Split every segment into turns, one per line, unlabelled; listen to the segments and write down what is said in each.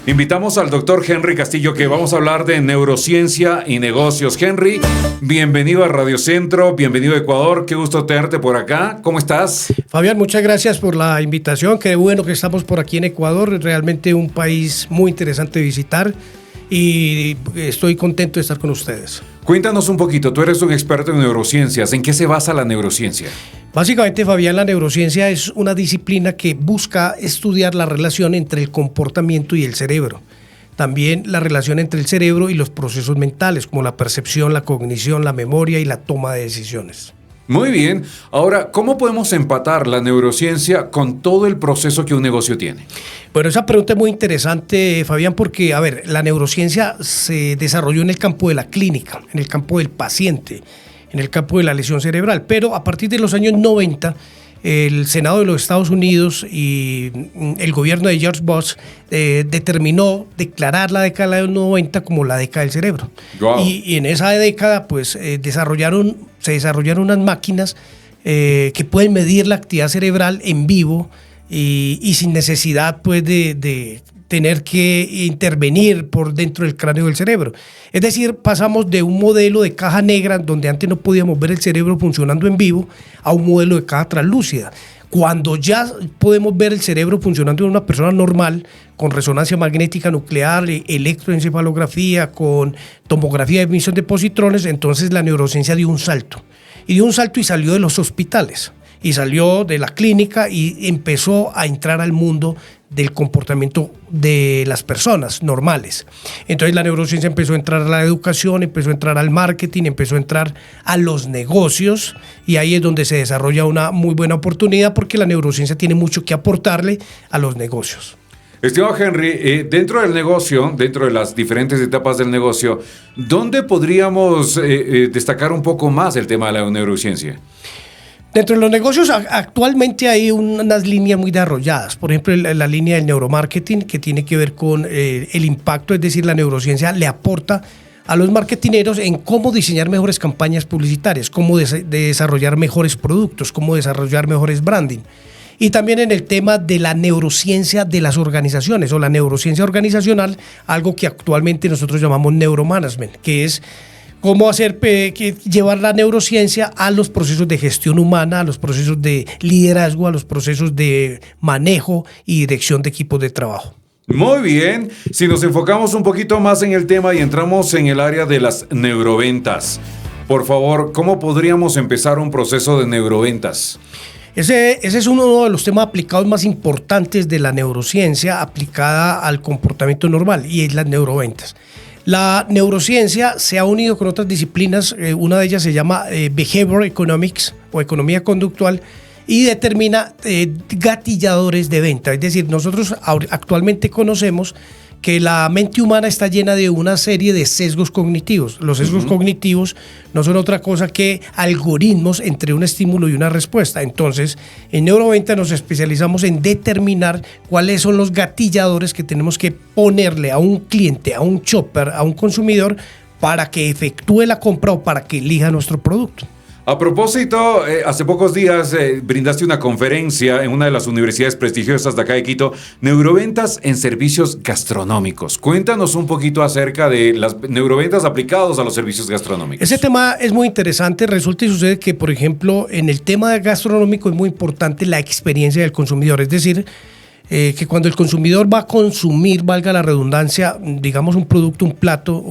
Invitamos al doctor Henry Castillo, que vamos a hablar de neurociencia y negocios. Henry, bienvenido a Radio Centro, bienvenido a Ecuador, qué gusto tenerte por acá. ¿Cómo estás?
Fabián, muchas gracias por la invitación, qué bueno que estamos por aquí en Ecuador, realmente un país muy interesante de visitar y estoy contento de estar con ustedes.
Cuéntanos un poquito, tú eres un experto en neurociencias, ¿en qué se basa la neurociencia?
Básicamente, Fabián, la neurociencia es una disciplina que busca estudiar la relación entre el comportamiento y el cerebro. También la relación entre el cerebro y los procesos mentales, como la percepción, la cognición, la memoria y la toma de decisiones.
Muy bien. Ahora, ¿cómo podemos empatar la neurociencia con todo el proceso que un negocio tiene?
Bueno, esa pregunta es muy interesante, Fabián, porque, la neurociencia se desarrolló en el campo de la clínica, en el campo del paciente, en el campo de la lesión cerebral, pero a partir de los años 90, el Senado de los Estados Unidos y el gobierno de George Bush determinó declarar la década de los 90 como la década del cerebro.
Wow.
Y en esa década pues, se desarrollaron unas máquinas que pueden medir la actividad cerebral en vivo y sin necesidad pues, de tener que intervenir por dentro del cráneo del cerebro. Es decir, pasamos de un modelo de caja negra, donde antes no podíamos ver el cerebro funcionando en vivo, a un modelo de caja translúcida. Cuando ya podemos ver el cerebro funcionando en una persona normal, con resonancia magnética nuclear, electroencefalografía, con tomografía de emisión de positrones, entonces la neurociencia dio un salto. Y dio un salto y salió de los hospitales. Y salió de la clínica y empezó a entrar al mundo del comportamiento de las personas normales. Entonces la neurociencia empezó a entrar a la educación, empezó a entrar al marketing, empezó a entrar a los negocios, y ahí es donde se desarrolla una muy buena oportunidad, porque la neurociencia tiene mucho que aportarle a los negocios.
Estimado Henry, dentro del negocio, dentro de las diferentes etapas del negocio, ¿dónde podríamos destacar un poco más el tema de la neurociencia?
Dentro de los negocios actualmente hay unas líneas muy desarrolladas. Por ejemplo, la línea del neuromarketing, que tiene que ver con el impacto, es decir, la neurociencia le aporta a los marketineros en cómo diseñar mejores campañas publicitarias, cómo desarrollar mejores productos, cómo desarrollar mejores branding. Y también en el tema de la neurociencia de las organizaciones o la neurociencia organizacional, algo que actualmente nosotros llamamos neuromanagement, que es cómo llevar la neurociencia a los procesos de gestión humana, a los procesos de liderazgo, a los procesos de manejo y dirección de equipos de trabajo.
Muy bien, si nos enfocamos un poquito más en el tema y entramos en el área de las neuroventas, por favor, ¿cómo podríamos empezar un proceso de neuroventas?
Ese es uno de los temas aplicados más importantes de la neurociencia aplicada al comportamiento normal, y es las neuroventas. La neurociencia se ha unido con otras disciplinas, una de ellas se llama Behavioral Economics o economía conductual, y determina gatilladores de venta. Es decir, nosotros actualmente conocemos que la mente humana está llena de una serie de sesgos cognitivos. Los sesgos cognitivos no son otra cosa que algoritmos entre un estímulo y una respuesta. Entonces, en neuroventa nos especializamos en determinar cuáles son los gatilladores que tenemos que ponerle a un cliente, a un shopper, a un consumidor, para que efectúe la compra o para que elija nuestro producto.
A propósito, hace pocos días brindaste una conferencia en una de las universidades prestigiosas de acá de Quito, Neuroventas en servicios gastronómicos. Cuéntanos un poquito acerca de las neuroventas aplicados a los servicios gastronómicos.
Ese tema es muy interesante. Resulta y sucede que, por ejemplo, en el tema gastronómico es muy importante la experiencia del consumidor. Es decir, que cuando el consumidor va a consumir, valga la redundancia, digamos un producto, un plato,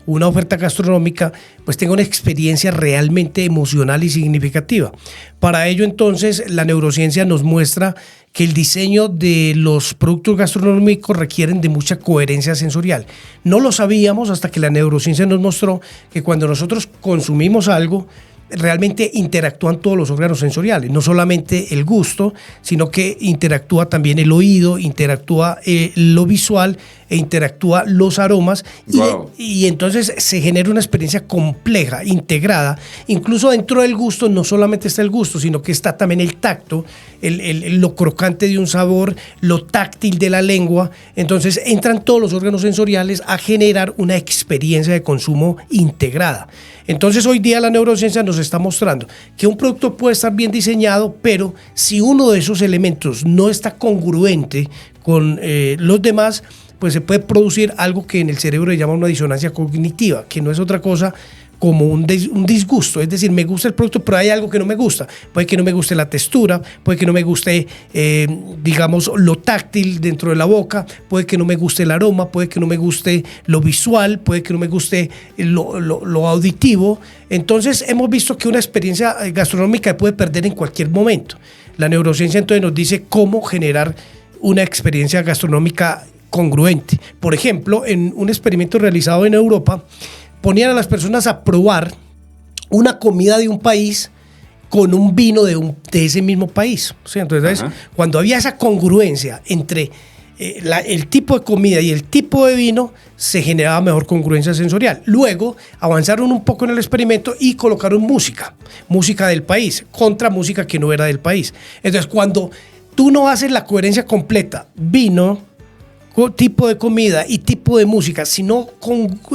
una oferta gastronómica, pues tenga una experiencia realmente emocional y significativa. Para ello, entonces, la neurociencia nos muestra que el diseño de los productos gastronómicos requieren de mucha coherencia sensorial. No lo sabíamos hasta que la neurociencia nos mostró que cuando nosotros consumimos algo, realmente interactúan todos los órganos sensoriales, no solamente el gusto, sino que interactúa también el oído, interactúa lo visual e interactúa los aromas. Wow. Y entonces se genera una experiencia compleja, integrada. Incluso dentro del gusto no solamente está el gusto, sino que está también el tacto, lo crocante de un sabor, lo táctil de la lengua. Entonces entran todos los órganos sensoriales a generar una experiencia de consumo integrada. Entonces hoy día la neurociencia nos está mostrando que un producto puede estar bien diseñado, pero si uno de esos elementos no está congruente con los demás, pues se puede producir algo que en el cerebro se llama una disonancia cognitiva, que no es otra cosa como un disgusto, es decir, me gusta el producto, pero hay algo que no me gusta. Puede que no me guste la textura, puede que no me guste, digamos, lo táctil dentro de la boca, puede que no me guste el aroma, puede que no me guste lo visual, puede que no me guste lo auditivo. Entonces, hemos visto que una experiencia gastronómica se puede perder en cualquier momento. La neurociencia entonces nos dice cómo generar una experiencia gastronómica congruente. Por ejemplo, en un experimento realizado en Europa, ponían a las personas a probar una comida de un país con un vino de ese mismo país. ¿Sí? Entonces, cuando había esa congruencia entre el tipo de comida y el tipo de vino, se generaba mejor congruencia sensorial. Luego avanzaron un poco en el experimento y colocaron música del país contra música que no era del país. Entonces, cuando tú no haces la coherencia completa, vino, tipo de comida y tipo de música, si no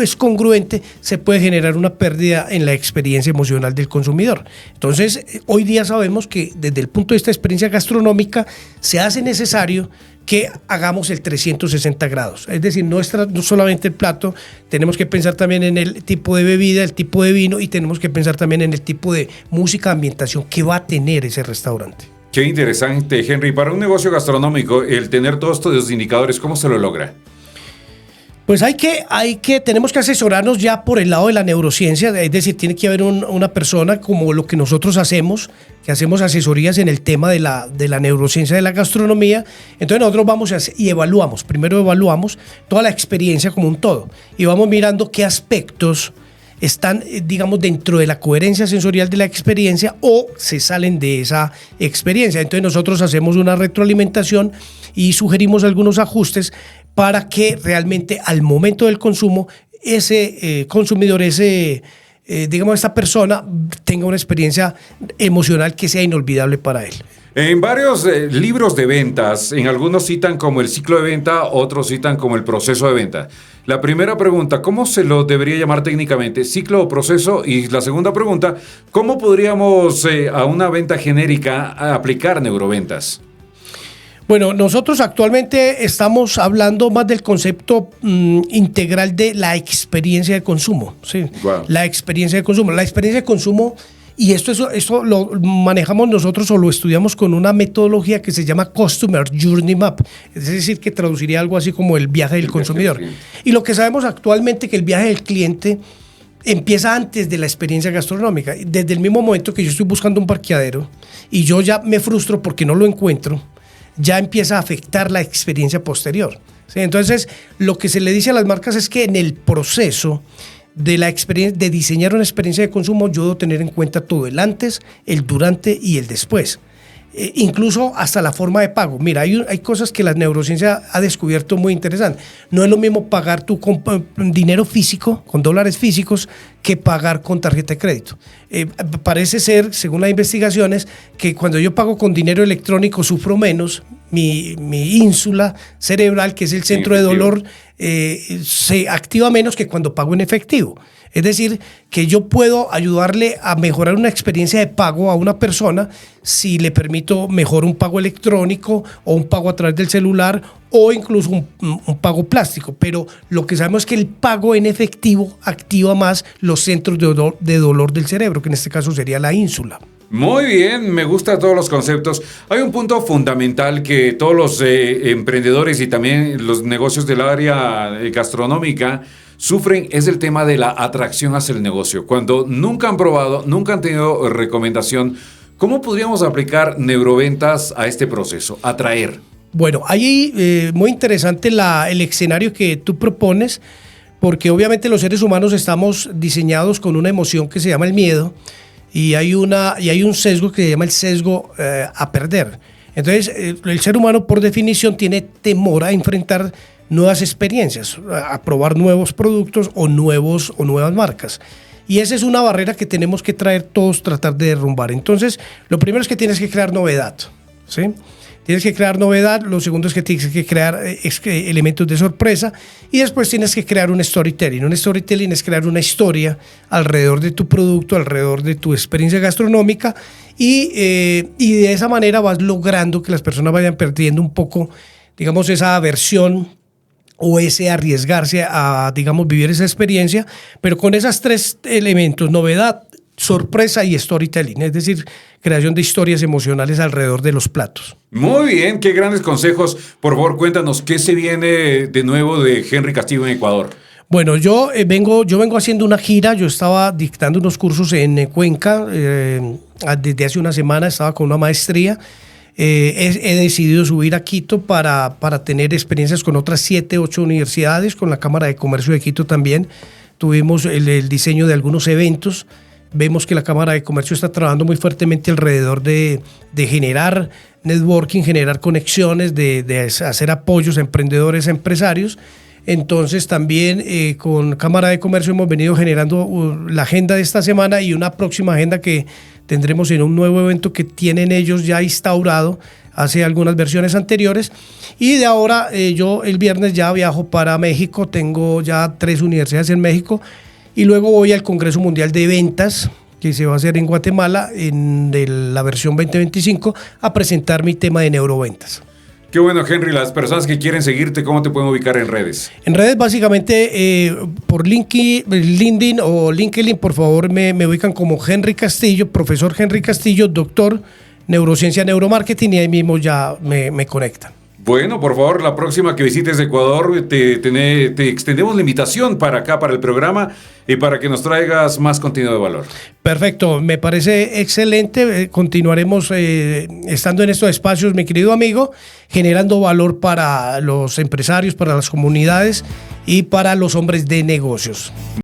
es congruente, se puede generar una pérdida en la experiencia emocional del consumidor. Entonces, hoy día sabemos que desde el punto de vista de experiencia gastronómica se hace necesario que hagamos el 360 grados. Es decir, no solamente el plato, tenemos que pensar también en el tipo de bebida, el tipo de vino, y tenemos que pensar también en el tipo de música, ambientación que va a tener ese restaurante.
Qué interesante, Henry. Para un negocio gastronómico, el tener todos estos indicadores, ¿cómo se lo logra?
Pues tenemos que asesorarnos ya por el lado de la neurociencia, es decir, tiene que haber una persona como lo que nosotros hacemos, que hacemos asesorías en el tema de la neurociencia de la gastronomía. Entonces nosotros vamos y evaluamos, primero evaluamos toda la experiencia como un todo y vamos mirando qué aspectos están, digamos, dentro de la coherencia sensorial de la experiencia o se salen de esa experiencia. Entonces nosotros hacemos una retroalimentación y sugerimos algunos ajustes para que realmente al momento del consumo ese consumidor, digamos, esta persona tenga una experiencia emocional que sea inolvidable para él.
En varios libros de ventas, en algunos citan como el ciclo de venta, otros citan como el proceso de venta. La primera pregunta, ¿cómo se lo debería llamar técnicamente? ¿Ciclo o proceso? Y la segunda pregunta, ¿cómo podríamos a una venta genérica aplicar neuroventas?
Bueno, nosotros actualmente estamos hablando más del concepto integral de la experiencia de consumo. ¿Sí? Wow. La experiencia de consumo. La experiencia de consumo, y esto lo manejamos nosotros o lo estudiamos con una metodología que se llama Customer Journey Map. Es decir, que traduciría algo así como el viaje del consumidor. Y lo que sabemos actualmente es que el viaje del cliente empieza antes de la experiencia gastronómica. Desde el mismo momento que yo estoy buscando un parqueadero y yo ya me frustro porque no lo encuentro, ya empieza a afectar la experiencia posterior. ¿Sí? Entonces, lo que se le dice a las marcas es que en el proceso de la experiencia, de diseñar una experiencia de consumo, yo debo tener en cuenta todo, el antes, el durante y el después. Incluso hasta la forma de pago. Mira, hay cosas que la neurociencia ha descubierto muy interesantes. No es lo mismo pagar tú con dinero físico, con dólares físicos, que pagar con tarjeta de crédito. Parece ser, según las investigaciones, que cuando yo pago con dinero electrónico sufro menos. Mi ínsula cerebral, que es el centro de dolor, se activa menos que cuando pago en efectivo. Es decir, que yo puedo ayudarle a mejorar una experiencia de pago a una persona si le permito mejor un pago electrónico o un pago a través del celular o incluso un pago plástico. Pero lo que sabemos es que el pago en efectivo activa más los centros de dolor del cerebro, que en este caso sería la ínsula.
Muy bien, me gustan todos los conceptos. Hay un punto fundamental que todos los emprendedores y también los negocios del área gastronómica sufren, es el tema de la atracción hacia el negocio. Cuando nunca han probado, nunca han tenido recomendación, ¿cómo podríamos aplicar neuroventas a este proceso? Atraer.
Bueno, ahí muy interesante el escenario que tú propones, porque obviamente los seres humanos estamos diseñados con una emoción que se llama el miedo y hay un sesgo que se llama el sesgo a perder. Entonces, el ser humano por definición tiene temor a enfrentar nuevas experiencias, a probar nuevos productos o nuevas marcas. Y esa es una barrera que tenemos que tratar de derrumbar. Entonces, lo primero es que tienes que crear novedad, ¿sí? Tienes que crear novedad, lo segundo es que tienes que crear elementos de sorpresa y después tienes que crear un storytelling. Un storytelling es crear una historia alrededor de tu producto, alrededor de tu experiencia gastronómica y de esa manera vas logrando que las personas vayan perdiendo un poco, digamos, esa aversión o ese arriesgarse a, digamos, vivir esa experiencia, pero con esos tres elementos: novedad, sorpresa y storytelling, es decir, creación de historias emocionales alrededor de los platos.
Muy bien, qué grandes consejos. Por favor, cuéntanos, ¿qué se viene de nuevo de Henry Castillo en Ecuador?
Bueno, yo vengo haciendo una gira. Yo estaba dictando unos cursos en Cuenca desde hace una semana, estaba con una maestría. He decidido subir a Quito para tener experiencias con otras 7, 8 universidades, con la Cámara de Comercio de Quito también. Tuvimos el diseño de algunos eventos. Vemos que la Cámara de Comercio está trabajando muy fuertemente alrededor de generar networking, generar conexiones, de hacer apoyos a emprendedores, a empresarios. Entonces también con Cámara de Comercio hemos venido generando la agenda de esta semana y una próxima agenda que tendremos en un nuevo evento que tienen ellos ya instaurado hace algunas versiones anteriores. Y de ahora yo el viernes ya viajo para México, tengo ya 3 universidades en México y luego voy al Congreso Mundial de Ventas que se va a hacer en Guatemala en la versión 2025 a presentar mi tema de neuroventas.
Qué bueno, Henry. Las personas que quieren seguirte, ¿cómo te pueden ubicar en redes?
En redes, básicamente, por LinkedIn o LinkedIn, por favor, me ubican como Henry Castillo, profesor Henry Castillo, doctor, neurociencia, neuromarketing, y ahí mismo ya me conectan.
Bueno, por favor, la próxima que visites Ecuador, te extendemos la invitación para acá, para el programa, y para que nos traigas más contenido de valor.
Perfecto, me parece excelente. Continuaremos estando en estos espacios, mi querido amigo, generando valor para los empresarios, para las comunidades y para los hombres de negocios.